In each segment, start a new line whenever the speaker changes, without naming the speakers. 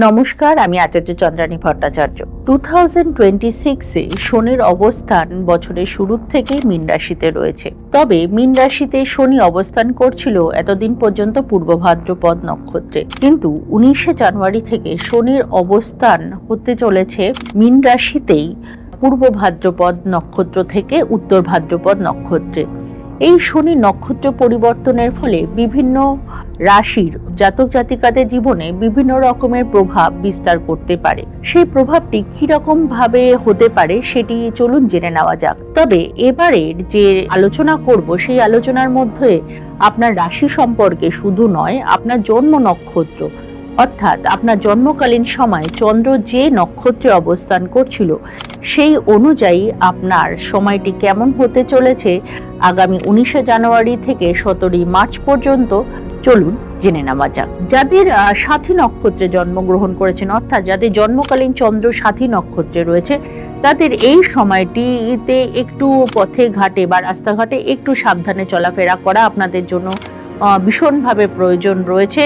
নমস্কার, আমি আচার্য চন্দ্রানী ভট্টাচার্য। 2026-এ শনির অবস্থান বছরের শুরুর থেকেই মীন রাশিতে রয়েছে। তবে মীন রাশিতে শনি অবস্থান করছিল এতদিন পর্যন্ত পূর্ব ভাদ্রপদ নক্ষত্রে, কিন্তু 19শে জানুয়ারি থেকে শনির অবস্থান হতে চলেছে মীন রাশিতেই পূর্ব ভাদ্রপদ নক্ষত্র থেকে উত্তর ভাদ্রপদ নক্ষত্রে। এই শনি নক্ষত্র পরিবর্তনের ফলে বিভিন্ন রাশির জাতক জাতিকাদের জীবনে বিভিন্ন রকমের প্রভাব বিস্তার করতে পারে। সেই প্রভাবটি কিরকম ভাবে হতে পারে সেটি চলুন জেনে নেওয়া যাক। তবে এবারের যে আলোচনা করব সেই আলোচনার মধ্যে আপনার রাশি সম্পর্কে শুধু নয়, আপনার জন্ম নক্ষত্র অর্থাৎ আপনার জন্মকালীন সময় চন্দ্র যে নক্ষত্রে অবস্থান করছিল সেই অনুযায়ী আপনার সময়টি কেমন হতে চলেছে আগামী 19শে জানুয়ারি থেকে 17ই মার্চ পর্যন্ত চলুন জেনে নেওয়া যাক। যাদের সাথী নক্ষত্রে জন্মগ্রহণ করেছেন অর্থাৎ যাদের জন্মকালীন চন্দ্র সাথী নক্ষত্রে রয়েছে তাদের এই সময়টিতে একটু পথে ঘাটে বা রাস্তাঘাটে একটু সাবধানে চলাফেরা করা আপনাদের জন্য ভীষণভাবে প্রয়োজন রয়েছে।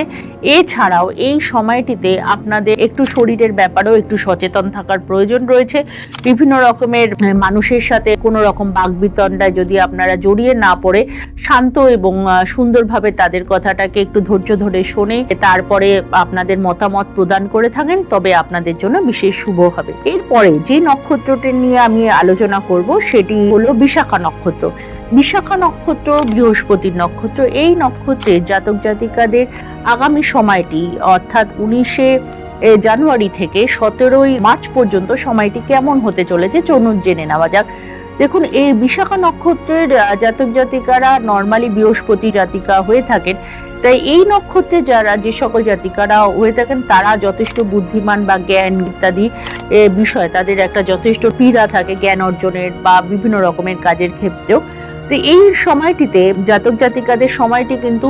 এছাড়াও এই সময়টিতে আপনাদের একটু শরীরের ব্যাপারেও একটু সচেতন থাকার প্রয়োজন রয়েছে। বিভিন্ন রকমের মানুষের সাথে কোনো রকম বাকবিতণ্ডায় যদি আপনারা জড়িয়ে না পড়ে শান্ত এবং সুন্দরভাবে তাদের কথাটাকে একটু ধৈর্য ধরে শুনে তারপরে আপনাদের মতামত প্রদান করে থাকেন তবে আপনাদের জন্য বিশেষ শুভ হবে। এরপরে যে নক্ষত্রটি নিয়ে আমি আলোচনা করব সেটি হলো বিশাখা নক্ষত্র। বিশাখা নক্ষত্র বৃহস্পতির নক্ষত্র। এই নক্ষত্রে জাতক জাতিকাদের আগামী সময়টি অর্থাৎ 19শে জানুয়ারি থেকে 17ই মার্চ পর্যন্ত সময়টি কেমন হতে চলেছে চলুন জেনে নেওয়া যাক। দেখুন, এই বিশাখা নক্ষত্রের জাতক জাতিকারা নর্মালি বৃহস্পতি জাতিকা হয়ে থাকেন, তাই এই নক্ষত্রে যে সকল জাতিকারা হয়ে থাকেন তারা যথেষ্ট বুদ্ধিমান বা জ্ঞান ইত্যাদি বিষয় তাদের একটা যথেষ্ট পীড়া থাকে জ্ঞান অর্জনের বা বিভিন্ন রকমের কাজের ক্ষেত্রেও। তো এই সময়টিতে জাতক জাতিকাদের সময়টি কিন্তু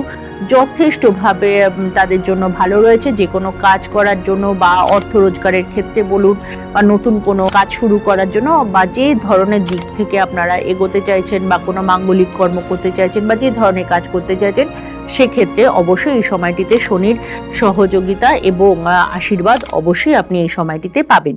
যথেষ্টভাবে তাদের জন্য ভালো রয়েছে, যে কোনো কাজ করার জন্য বা অর্থ রোজগারের ক্ষেত্রে বলুন বা নতুন কোনো কাজ শুরু করার জন্য বা যে ধরনের দিক থেকে আপনারা এগোতে চাইছেন বা কোনো মাঙ্গলিক কর্ম করতে চাইছেন বা যে ধরনের কাজ করতে চাইছেন সেক্ষেত্রে অবশ্যই এই সময়টিতে শনির সহযোগিতা এবং আশীর্বাদ অবশ্যই আপনি এই সময়টিতে পাবেন।